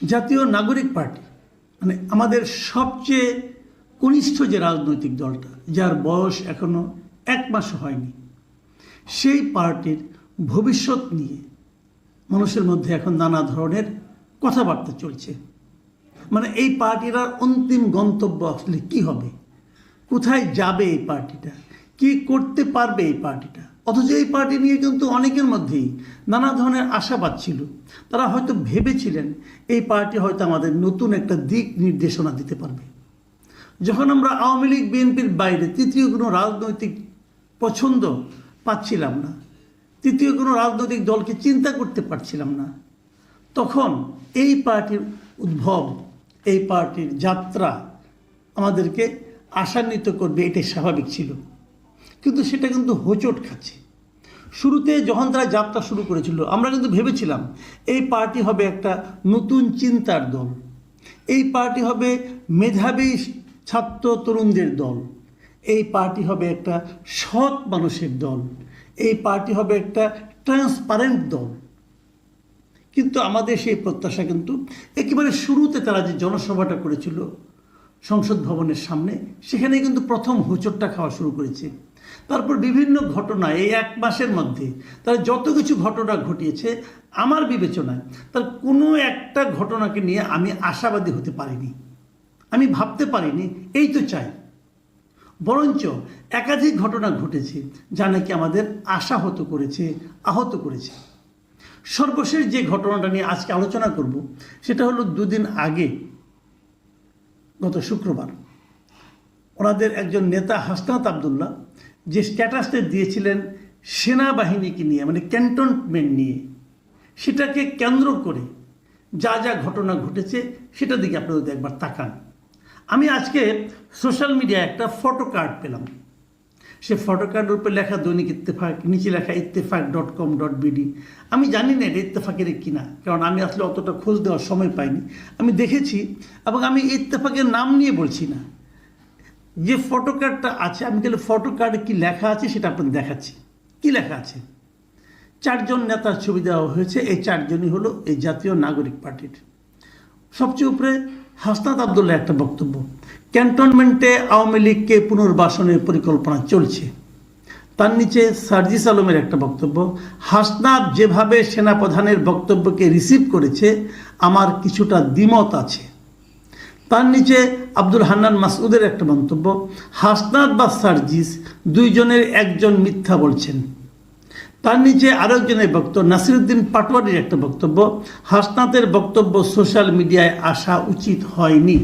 জাতীয় নাগরিক পার্টি মানে আমাদের সবচেয়ে কনিষ্ঠ যে রাজনৈতিক দলটা, যার বয়স এখনো 1 মাসও হয়নি, সেই পার্টির ভবিষ্যৎ নিয়ে মানুষের মধ্যে এখন নানা ধরনের কথাবার্তা চলছে। মানে এই পার্টির আর অন্তিম গন্তব্য আসলে কী হবে, কোথায় যাবে এই পার্টিটা, কি করতে পারবে এই পার্টিটা। অথচ এই পার্টি নিয়ে কিন্তু অনেকের মধ্যেই নানা ধরনের আশাবাদ ছিল। তারা হয়তো ভেবেছিলেন এই পার্টি হয়তো আমাদের নতুন একটা দিক নির্দেশনা দিতে পারবে। যখন আমরা আওয়ামী লীগ বিএনপির বাইরে তৃতীয় কোনো রাজনৈতিক পছন্দ পাচ্ছিলাম না, তৃতীয় কোনো রাজনৈতিক দলকে চিন্তা করতে পারছিলাম না, তখন এই পার্টির উদ্ভব, এই পার্টির যাত্রা আমাদেরকে আশান্বিত করবে, এটাই স্বাভাবিক ছিল। কিন্তু সেটা কিন্তু হোঁচট খাচ্ছে। শুরুতে যখন তারা যাত্রা শুরু করেছিল, আমরা কিন্তু ভেবেছিলাম এই পার্টি হবে একটা নতুন চিন্তার দল, এই পার্টি হবে মেধাবী ছাত্র তরুণদের দল, এই পার্টি হবে একটা সৎ মানুষের দল, এই পার্টি হবে একটা ট্রান্সপারেন্ট দল। কিন্তু আমাদের সেই প্রত্যাশা কিন্তু একেবারে শুরুতে তারা যে জনসভাটা করেছিল সংসদ ভবনের সামনে, সেখানে কিন্তু প্রথম হোঁচটটা খাওয়া শুরু করেছে। তারপর বিভিন্ন ঘটনা এই 1 মাসের মধ্যে তারা যত কিছু ঘটনা ঘটিয়েছে, আমার বিবেচনায় তার কোনো একটা ঘটনাকে নিয়ে আমি আশাবাদী হতে পারিনি, আমি ভাবতে পারিনি এই তো চাই। বরঞ্চ একাধিক ঘটনা ঘটেছে যা নাকি আমাদের আশাহত করেছে, আহত করেছে। সর্বশেষ যে ঘটনাটা নিয়ে আজকে আলোচনা করব সেটা হলো 2 দিন আগে, গত শুক্রবার, ওনাদের একজন নেতা হাসনাত আবদুল্লাহ যে স্ট্যাটাসটা দিয়েছিলেন সেনাবাহিনীকে নিয়ে, মানে ক্যান্টনমেন্ট নিয়ে, সেটাকে কেন্দ্র করে যা যা ঘটনা ঘটেছে সেটার দিকে আপনারা যদি একবার তাকান। আমি আজকে সোশ্যাল মিডিয়ায় একটা ফটো কার্ড পেলাম। সে ফটো কার্ডের উপরে লেখা দৈনিক ইত্তেফাক, নিচে লেখা ইত্তেফাক.com.bd। আমি জানি না এটা ইত্তেফাকের কিনা, কারণ আমি আসলে অতটা খোঁজ দেওয়ার সময় পাইনি। আমি দেখেছি এবং আমি ইত্তেফাকের নাম নিয়ে বলছি না। যে ফটো কার্ডটা আছে, আমি তাহলে ফটো কার্ডে কী লেখা আছে সেটা আপনাদের দেখাচ্ছি। কী লেখা আছে? 4 জন নেতার ছবি দেওয়া হয়েছে। এই 4 জনই হলো এই জাতীয় নাগরিক পার্টির। সবচেয়ে উপরে হাসনাত আবদুল্লাহ একটা বক্তব্য, ক্যান্টনমেন্টে আওয়ামী লীগকে পুনর্বাসনের পরিকল্পনা চলছে। তার নিচে সার্জিস আলমের একটা বক্তব্য, হাসনাত যেভাবে সেনাপ্রধানের বক্তব্যকে রিসিভ করেছে আমার কিছুটা দ্বিমত আছে। তার নিচে আব্দুল হান্নান মাসউদের একটা মন্তব্য, হাসনাত বা সার্জিস 2 জনের একজন মিথ্যা বলছেন। তার নিচে আরেকজনের বক্তব্য, নাসিরুদ্দিন পাটোয়ারির একটা বক্তব্য, হাসনাতের বক্তব্য সোশ্যাল মিডিয়ায় আসা উচিত হয়নি।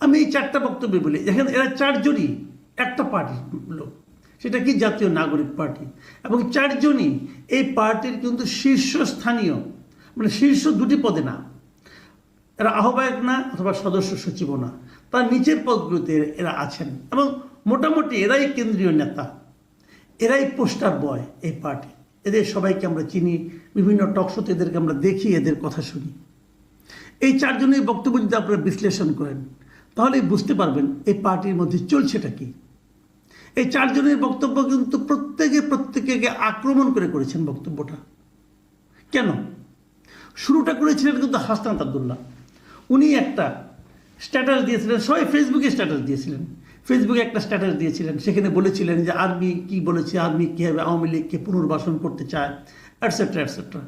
আমি এই 4টা বক্তব্য বলি, এখানে এরা 4 জনই একটা পার্টির লোক, সেটা কি জাতীয় নাগরিক পার্টি, এবং 4 জনই এই পার্টির কিন্তু শীর্ষস্থানীয়, মানে শীর্ষ 2টি পদে না, এরা আহ্বায়ক না অথবা সদস্য সচিবও না, তার নিচের পদগুলোতে এরা আছেন এবং মোটামুটি এরাই কেন্দ্রীয় নেতা, এরাই পোস্টার বয় এই পার্টি। এদের সবাইকে আমরা চিনি, বিভিন্ন টকশোতে এদেরকে আমরা দেখি, এদের কথা শুনি। এই 4 জনের বক্তব্য যদি আপনারা বিশ্লেষণ করেন তাহলে বুঝতে পারবেন এই পার্টির মধ্যে চলছেটা কি। এই 4 জনের বক্তব্য কিন্তু প্রত্যেকে আক্রমণ করেছেন বক্তব্যটা। কেন? শুরুটা করেছিলেন কিন্তু হাসনাত আবদুল্লাহ। উনি একটা স্ট্যাটাস দিয়েছিলেন, সবাই ফেসবুকে স্ট্যাটাস দিয়েছিলেন, ফেসবুকে একটা স্ট্যাটাস দিয়েছিলেন, সেখানে বলেছিলেন যে আর্মি কি বলেছে, আর্মি কীভাবে আওয়ামী লীগকে পুনর্বাসন করতে চায়, অ্যাটসেট্রা অ্যাটসেট্রা।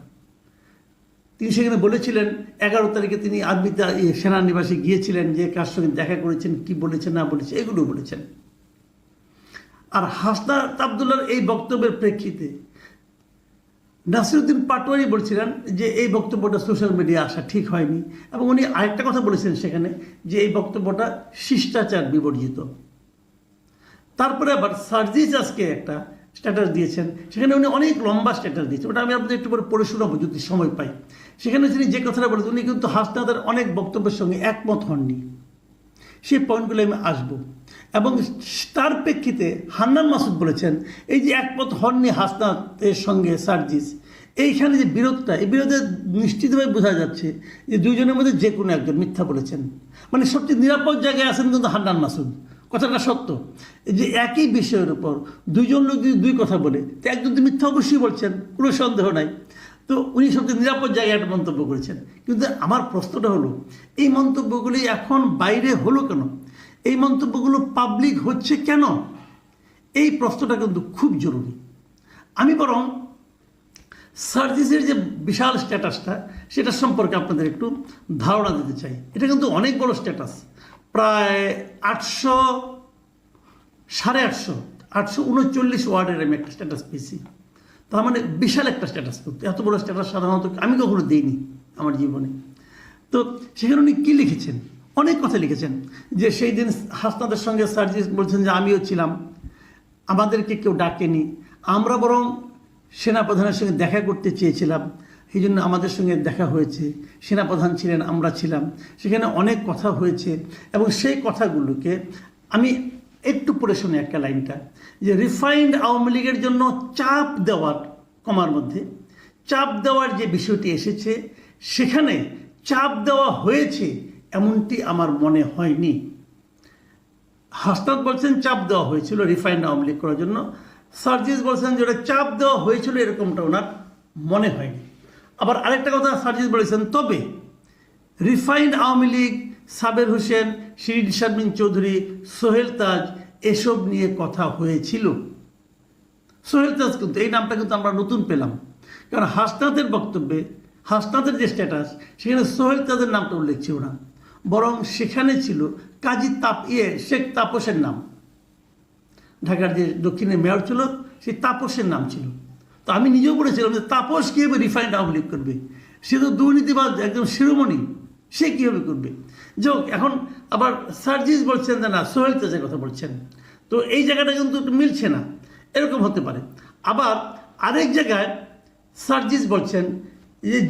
তিনি সেখানে বলেছিলেন 11 তারিখে তিনি আর্মিতে সেনানিবাসে গিয়েছিলেন, যে কার সঙ্গে দেখা করেছেন, কি বলেছেন না বলেছে, এগুলো বলেছেন। আর হাসনাত আবদুল্লাহর এই বক্তব্যের প্রেক্ষিতে নাসিরুদ্দিন পাটোয়ারি বলছিলেন যে এই বক্তব্যটা সোশ্যাল মিডিয়ায় আসা ঠিক হয়নি, এবং উনি আরেকটা কথা বলেছেন সেখানে যে এই বক্তব্যটা শিষ্টাচার বিবর্জিত। তারপরে আবার সার্জিস আজকে একটা স্ট্যাটাস দিয়েছেন, সেখানে উনি অনেক লম্বা স্ট্যাটাস দিয়েছেন, ওটা আমি আপনাদের একটু পরে শোনাবো যদি সময় পাই। সেখানে তিনি যে কথাটা বলেছেন, উনি কিন্তু হাসনাতের অনেক বক্তব্যের সঙ্গে একমত হননি। সেই পয়েন্টগুলো আমি আসবো। এবং তার প্রেক্ষিতে হান্নান মাসুদ বলেছেন এই যে একমত হননি হাসনাতের সঙ্গে সার্জিস, এইখানে যে বিরোধটা, এই বিরোধে নিশ্চিতভাবে বোঝা যাচ্ছে যে 2 জনের মধ্যে যে কোনো একজন মিথ্যা বলেছেন। মানে সবচেয়ে নিরাপদ জায়গায় আছেন কিন্তু হান্নান মাসুদ, কথাটা সত্য। যে একই বিষয়ের উপর 2 জন লোক যদি 2 কথা বলে, তো একজন তো মিথ্যা অবশ্যই বলছেন, কোনো সন্দেহ নাই। তো তো উনি সবচেয়ে নিরাপদ জায়গায় একটা মন্তব্য করেছেন। কিন্তু আমার প্রশ্নটা হলো, এই মন্তব্যগুলি এখন বাইরে হলো কেন? এই মন্তব্যগুলো পাবলিক হচ্ছে কেন? এই প্রশ্নটা কিন্তু খুব জরুরি। আমি বরং সার্জিসের যে বিশাল স্ট্যাটাসটা, সেটা সম্পর্কে আপনাদের একটু ধারণা দিতে চাই। এটা কিন্তু অনেক বড় স্ট্যাটাস, প্রায় 839 ওয়ার্ডের আমি একটা স্ট্যাটাস পেয়েছি। তার মানে বিশাল একটা স্ট্যাটাস করতে, এত বড় স্ট্যাটাস সাধারণত আমি কখনো দিইনি আমার জীবনে। তো সেখানে উনি কী লিখেছেন? অনেক কথা লিখেছেন, যে সেই দিন হাসনাতের সঙ্গে সার্জিস বলছেন যে আমিও ছিলাম, আমাদেরকে কেউ ডাকেনি, আমরা বরং সেনাপ্রধানের সঙ্গে দেখা করতে চেয়েছিলাম, এই জন্য আমাদের সঙ্গে দেখা হয়েছে, সেনাপ্রধান ছিলেন, আমরা ছিলাম, সেখানে অনেক কথা হয়েছে। এবং সেই কথাগুলোকে আমি একটু পড়ে শুনি একটা লাইনটা, যে রিফাইন্ড আওয়ামী লীগের জন্য চাপ দেওয়ার, কমার মধ্যে চাপ দেওয়ার যে বিষয়টি এসেছে, সেখানে চাপ দেওয়া হয়েছে এমনটি আমার মনে হয়নি। হাসনাত বলছেন চাপ দেওয়া হয়েছিল রিফাইন্ড আওয়ামী লীগ করার জন্য, সার্জিস বলছেন যে ওটা চাপ দেওয়া হয়েছিল এরকমটা ওনার মনে হয়নি। আবার আরেকটা কথা সার্জিস বলেছেন, তবে রিফাইন্ড আওয়ামী লীগ, সাবের হোসেন, শিরিন শারমিন চৌধুরী, সোহেল তাজ, এসব নিয়ে কথা হয়েছিল। সোহেল তাজ কিন্তু এই নামটা কিন্তু আমরা নতুন পেলাম, কারণ হাসনাতের বক্তব্যে, হাসনাতের যে স্ট্যাটাস, সেখানে সোহেল তাজের নামটা উল্লেখ ছিল না, বরং সেখানে ছিল কাজী শেখ তাপসের নাম। ঢাকার যে দক্ষিণে মেয়র ছিল, সেই তাপসের নাম ছিল। তো আমি নিজেও বলেছিলাম যে তাপস কীভাবে রিফাইন্ড আওয়ামী লীগ করবে? সে তো দুর্নীতিবাদ, একদম শিরোমণি, সে কীভাবে করবে? যাক, এখন আবার সার্জিস বলছেন যে না, সোহেল তাজের কথা বলছেন। তো এই জায়গাটা কিন্তু একটু মিলছে না, এরকম হতে পারে। আবার আরেক জায়গায় সার্জিস বলছেন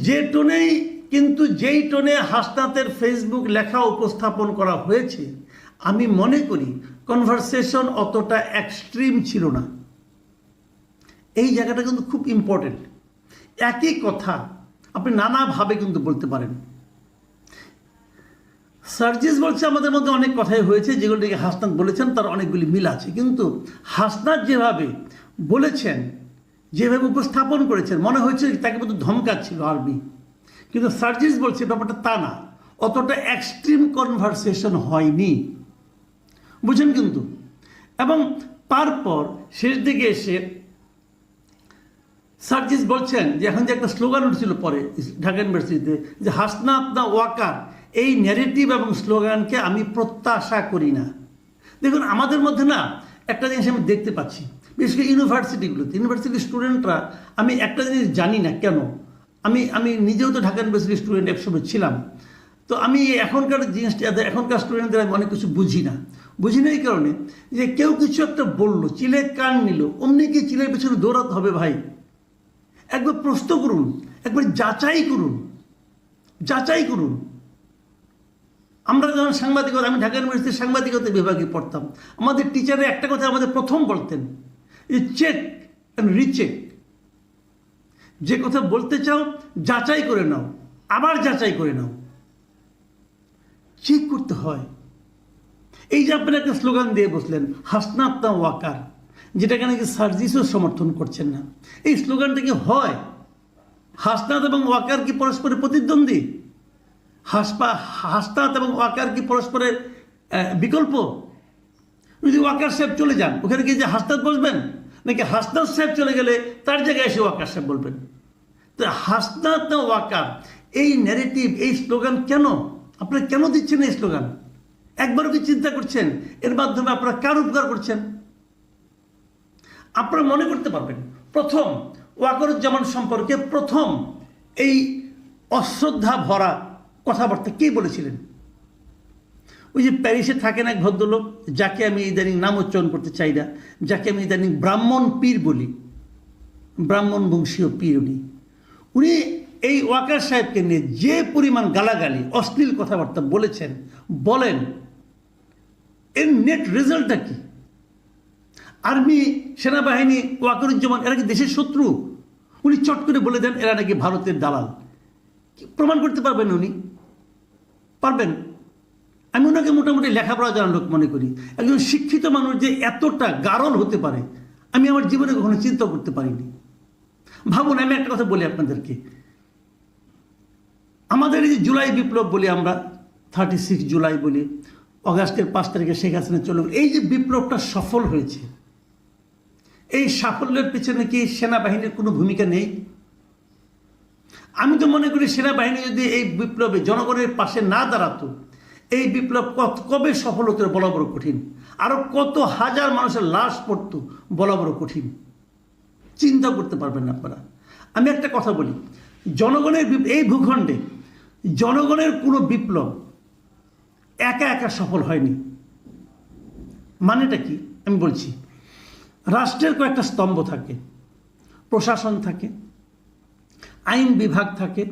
যে টোনেই, কিন্তু যেই টোনে হাসনাতের ফেসবুক লেখা উপস্থাপন করা হয়েছে, আমি মনে করি কনভারসেশন অতটা এক্সট্রিম ছিল না। এই জায়গাটা কিন্তু খুব ইম্পর্টেন্ট। একই কথা আপনি নানাভাবে কিন্তু বলতে পারেন। সার্জিস বলছে আমাদের মধ্যে অনেক কথাই হয়েছে, যেগুলো থেকে হাসনাত বলেছেন তার অনেকগুলি মিল আছে, কিন্তু হাসনাত যেভাবে বলেছেন, যেভাবে উপস্থাপন করেছেন, মনে হয়েছে তাকে মতো ধমকাচ্ছিল আর্মি। কিন্তু সার্জিস বলছে ব্যাপারটা তা না, অতটা এক্সট্রিম কনভারসেশন হয়নি, বুঝেন কিন্তু। এবং তারপর শেষ দিকে এসে সার্জিস বলছেন যে এখন যে একটা স্লোগান উঠেছিল পরে ঢাকা ইউনিভার্সিটিতে, যে হাসনাত না ওয়াকার, এই ন্যারেটিভ এবং স্লোগানকে আমি প্রত্যাশা করি না। দেখুন, আমাদের মধ্যে না একটা জিনিস আমি দেখতে পাচ্ছি, বিশেষ করে ইউনিভার্সিটিগুলোতে, ইউনিভার্সিটির স্টুডেন্টরা, আমি একটা জিনিস জানি না কেন, আমি নিজেও তো ঢাকা ইউনিভার্সিটির স্টুডেন্ট একসময় ছিলাম। তো আমি এখনকার জিনিসটা, এখনকার স্টুডেন্টদের আমি অনেক কিছু বুঝি না এই কারণে যে কেউ কিছু একটা বললো, চিলে কান নিল, অমনি কি চিলের পেছনে দৌড়াতে হবে? ভাই, একবার প্রশ্ন করুন, একবার যাচাই করুন। আমরা যখন সাংবাদিকতা, আমি ঢাকা ইউনিভার্সিটির সাংবাদিকতা বিভাগে পড়তাম, আমাদের টিচারে একটা কথা আমাদের প্রথম বলতেন, যে চেক অ্যান্ড রিচেক। যে কথা বলতে চাও যাচাই করে নাও, আবার যাচাই করে নাও, চেক করতে হয়। এই যে আপনারা একটা স্লোগান দিয়ে বসলেন হাসনাত না ওয়াকার, যেটাকে নাকি সার্জিসও সমর্থন করছেন না, এই স্লোগানটা কি হয়? হাসনাত এবং ওয়াকার কি পরস্পরের প্রতিদ্বন্দ্বী? হাসনাত এবং ওয়াকার কি পরস্পরের বিকল্প? যদি ওয়াকার সাহেব চলে যান, ওখানে কি যে হাসনাত বসবেন, নাকি হাসনাত সাহেব চলে গেলে তার জায়গায় এসে ওয়াকার সাহেব বলবেন? তো হাসনাত না ওয়াকার, এই ন্যারেটিভ, এই স্লোগান কেন আপনারা কেন দিচ্ছেন? এই স্লোগান একবারও কি চিন্তা করছেন এর মাধ্যমে আপনারা কার উপকার করছেন? আপনারা মনে করতে পারবেন, প্রথম ওয়াকারুজ্জামান সম্পর্কে প্রথম এই অশ্রদ্ধা ভরা কথাবার্তা কে বলেছিলেন? ওই যে প্যারিসে থাকেন এক ভদ্রলোক, যাকে আমি ইদানিং নাম উচ্চারণ করতে চাই না, যাকে আমি ইদানিং ব্রাহ্মণ পীর বলি, ব্রাহ্মণ বংশীয় পীর উনি এই ওয়াকার সাহেবকে নিয়ে যে পরিমাণ গালাগালি, অশ্লীল কথাবার্তা বলেছেন, বলেন এর নেট রেজাল্টটা কি? আর্মি, সেনাবাহিনী, ওয়াকারুজ্জামান এরা কি দেশের শত্রু? উনি চট করে বলে দেন এরা নাকি ভারতের দালাল। প্রমাণ করতে পারবেন উনি? পারবেন? আমি ওনাকে মোটামুটি লেখাপড়া জানার লোক মনে করি। একজন শিক্ষিত মানুষ যে এতটা গারল হতে পারে, আমি আমার জীবনে কখনো চিন্তা করতে পারিনি। ভাবুন, আমি একটা কথা বলি আপনাদেরকে, আমাদের এই যে জুলাই বিপ্লব বলি আমরা, 36 জুলাই বলি, অগাস্টের 5 তারিখে শেখ হাসিনা চলে গেল, এই যে বিপ্লবটা সফল হয়েছে, এই সাফল্যের পিছনে কি সেনাবাহিনীর কোনো ভূমিকা নেই? আমি তো মনে করি সেনাবাহিনী যদি এই বিপ্লবে জনগণের পাশে না দাঁড়াতো, এই বিপ্লব কবে সফল হতো বলা বড় কঠিন। আরো কত হাজার মানুষের লাশ পড়তো বলা বড় কঠিন, চিন্তা করতে পারবেন না আপনারা। আমি একটা কথা বলি, জনগণের এই ভূখণ্ডে জনগণের কোনো বিপ্লব একা একা সফল হয়নি। মানেটা কি আমি বলছি, রাষ্ট্রের কয়েকটা স্তম্ভ থাকে, প্রশাসন থাকে, আইন বিভাগ থাকে,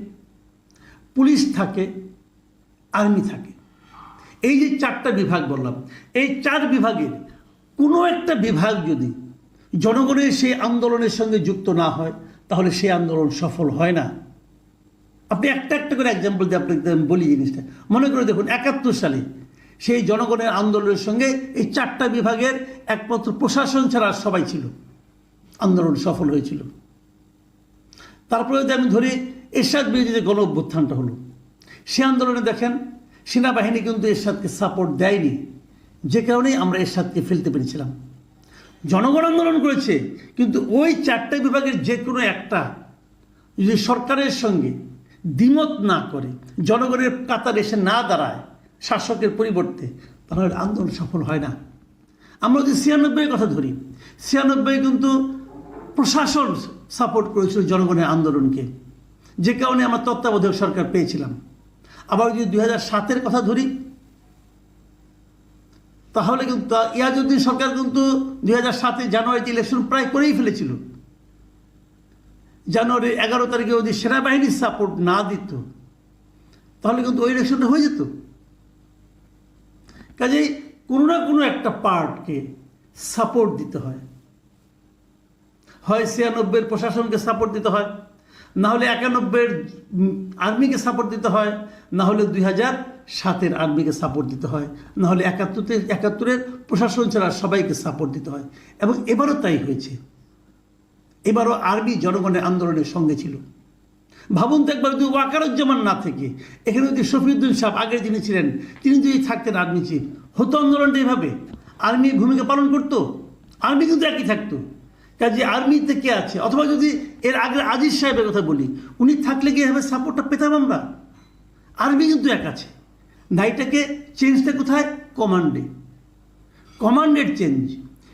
পুলিশ থাকে, আর্মি থাকে। এই যে 4টা বিভাগ বললাম, এই 4 বিভাগের কোনো একটা বিভাগ যদি জনগণের সেই আন্দোলনের সঙ্গে যুক্ত না হয়, তাহলে সেই আন্দোলন সফল হয় না। আপনি একটা একটা করে এক্সাম্পল দিয়ে আপনাকে বলি জিনিসটা। মনে করে দেখুন, 71 সালে সেই জনগণের আন্দোলনের সঙ্গে এই 4টা বিভাগের একমাত্র প্রশাসন ছাড়া সবাই ছিল, আন্দোলন সফল হয়েছিল। তারপরে যদি আমি ধরি এরশাদ বিরোধী যে গণ অভ্যুত্থানটা হলো, সে আন্দোলনে দেখেন সেনাবাহিনী কিন্তু এরশাদকে সাপোর্ট দেয়নি, যে কারণেই আমরা এরশাদকে ফেলতে পেরেছিলাম। জনগণ আন্দোলন করেছে, কিন্তু ওই 4টা বিভাগের যে কোনো একটা যদি সরকারের সঙ্গে দ্বিমত না করে, জনগণের কাতারে এসে না দাঁড়ায় শাসকের পরিবর্তে, তাহলে আন্দোলন সফল হয় না। আমরা যদি 96-এর কথা ধরি, 96 কিন্তু প্রশাসন সাপোর্ট করেছিল জনগণের আন্দোলনকে, যে কারণে আমরা তত্ত্বাবধায়ক সরকার পেয়েছিলাম। আবার যদি 2007-এর কথা ধরি, তাহলে কিন্তু ইয়াজউদ্দিন সরকার কিন্তু 2007 জানুয়ারিতে ইলেকশন প্রায় করেই ফেলেছিল। জানুয়ারির 11 তারিখে যদি সেনাবাহিনীর সাপোর্ট না দিত, তাহলে কিন্তু ওই ইলেকশনটা হয়ে যেত। কাজেই কোনো না কোনো একটা পার্টকে সাপোর্ট দিতে হয়, হয় 96-এর প্রশাসনকে সাপোর্ট দিতে হয়, না হলে 91-এর আর্মিকে সাপোর্ট দিতে হয়, না হলে 2007-এর আর্মিকে সাপোর্ট দিতে হয়, না হলে 71-এর প্রশাসন ছাড়া সবাইকে সাপোর্ট দিতে হয়। এবং এবারও তাই হয়েছে। এবারও আর্মি জনগণের আন্দোলনের সঙ্গে ছিল। ভাবুন তো একবার, যদি ওয়াকারুজ্জামান না থেকে এখানে যদি শফিউদ্দিন সাহেব আগের যিনি ছিলেন, তিনি যদি থাকতেন আর্মি চিফ, হতো আন্দোলনটা এইভাবে? আর্মি ভূমিকা পালন করতো? আর্মি কিন্তু একই থাকতো। কাজে আর্মিতে কে আছে? অথবা যদি এর আগে আজিজ সাহেবের কথা বলি, উনি থাকলে কি এভাবে সাপোর্টটা পেতাম আমরা? আর্মি কিন্তু এক আছে। নাইটাকে চেঞ্জটা কোথায়? কমান্ডে, কমান্ডের চেঞ্জ।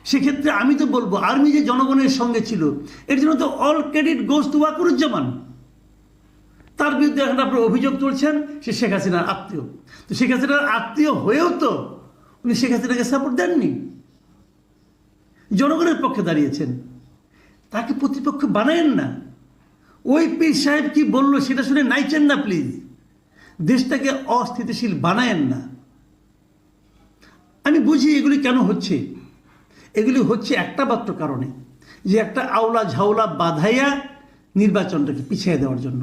সেক্ষেত্রে আমি তো বলবো, আর্মি যে জনগণের সঙ্গে ছিল, এর জন্য তো all credit goes to Wakeruzzaman. তার বিরুদ্ধে এখন আপনার অভিযোগ তুলছেন সে শেখ হাসিনার আত্মীয়। তো শেখ হাসিনার আত্মীয় হয়েও তো উনি শেখ হাসিনাকে সাপোর্ট দেননি, জনগণের পক্ষে দাঁড়িয়েছেন। তাকে প্রতিপক্ষ বানায়েন না। ওই পীর সাহেব কি বললো সেটা শুনে নাইচেন না প্লিজ। দেশটাকে অস্থিতিশীল বানায়েন না। আমি বুঝি এগুলি কেন হচ্ছে। এগুলি হচ্ছে একটা মাত্র কারণে, যে একটা আওলা ঝাওলা বাধাইয়া নির্বাচনটাকে পিছিয়ে দেওয়ার জন্য।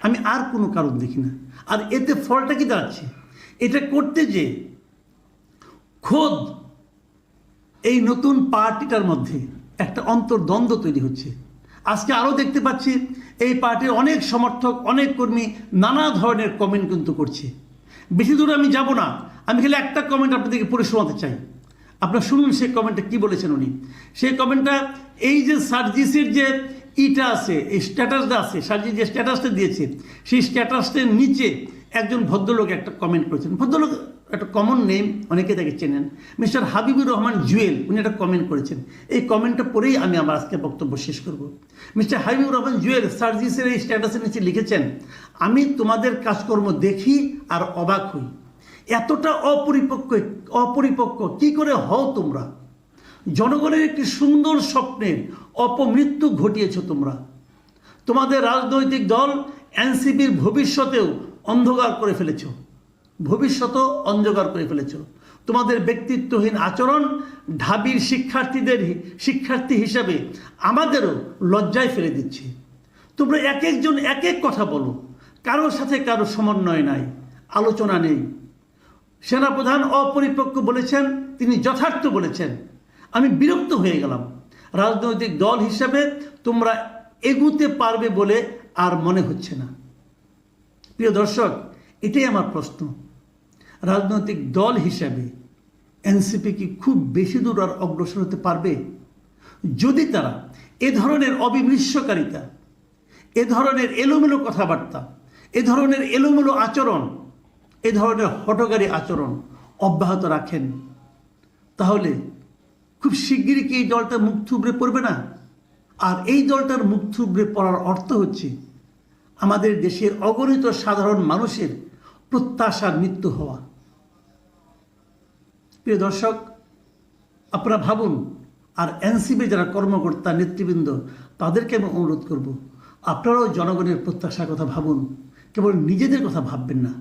আমি আর কোনো কারণ দেখি না। আর এতে ফলটা কি দাঁড়াচ্ছে? এটা করতে যে খোদ এই নতুন পার্টিটার মধ্যে একটা অন্তর্দ্বন্দ্ব তৈরি হচ্ছে। আজকে আরও দেখতে পাচ্ছি এই পার্টির অনেক সমর্থক, অনেক কর্মী নানা ধরনের কমেন্ট কিন্তু করছে। বেশি দূরে আমি যাব না, আমি খালি একটা কমেন্ট আপনাদেরকে পড়ে শোনাতে চাই। আপনারা শুনুন সেই কমেন্টটা কী বলেছেন উনি। সেই কমেন্টটা, এই যে সার্জিসের যে ইটা আছে, এই স্ট্যাটাসটা আছে, সার্জিস যে স্ট্যাটাসটা দিয়েছে, সেই স্ট্যাটাসটার নিচে একজন ভদ্রলোক একটা কমেন্ট করেছেন। ভদ্রলোক একটা কমন নেম, অনেকে তাকে চেনেন, মিস্টার হাবিবুর রহমান জুয়েল। উনি একটা কমেন্ট করেছেন। এই কমেন্টটা পড়েই আমি আমার আজকে বক্তব্য শেষ করব। মিস্টার হাবিবুর রহমান জুয়েল সার্জিসের এই স্ট্যাটাসের নিচে লিখেছেন, আমি তোমাদের কাজকর্ম দেখি আর অবাক হই। এতটা অপরিপক্ক কি করে হও তোমরা? জনগণের একটি সুন্দর স্বপ্নের অপমৃত্যু ঘটিয়েছ তোমরা। তোমাদের রাজনৈতিক দল এনসিপির ভবিষ্যতেও অন্ধকার করে ফেলেছ, ভবিষ্যতও অন্ধকার করে ফেলেছ। তোমাদের ব্যক্তিত্বহীন আচরণ ঢাবির শিক্ষার্থী হিসাবে আমাদেরও লজ্জায় ফেলে দিচ্ছে। তোমরা এক একজন এক এক কথা বলো, কারোর সাথে কারো সমন্বয় নাই, আলোচনা নেই। সেনাপ্রধান অপরিপক্ক বলেছেন, তিনি যথার্থ বলেছেন। আমি বিরক্ত হয়ে গেলাম। রাজনৈতিক দল হিসেবে তোমরা এগুতে পারবে বলে আর মনে হচ্ছে না। প্রিয় দর্শক, এটাই আমার প্রশ্ন, রাজনৈতিক দল হিসাবে এনসিপি কি খুব বেশি দূর আর অগ্রসর হতে পারবে যদি তারা এ ধরনের অবিমৃষ্যকারিতা, এ ধরনের এলোমেলো কথাবার্তা, এ ধরনের এলোমেলো আচরণ, এ ধরনের হঠকারী আচরণ অব্যাহত রাখেন? তাহলে খুব শিগগিরই কি এই দলটা মুখ থুবড়ে পড়বে না? আর এই দলটার মুখ থুবড়ে পড়ার অর্থ হচ্ছে আমাদের দেশের অগণিত সাধারণ মানুষের প্রত্যাশার মৃত্যু হওয়া। প্রিয় দর্শক, আপনারা ভাবুন, আর এনসিপি যারা কর্মকর্তা নেতৃবৃন্দ তাদেরকে আমি অনুরোধ করব, আপনারাও জনগণের প্রত্যাশার কথা ভাবুন, কেবল নিজেদের কথা ভাববেন না।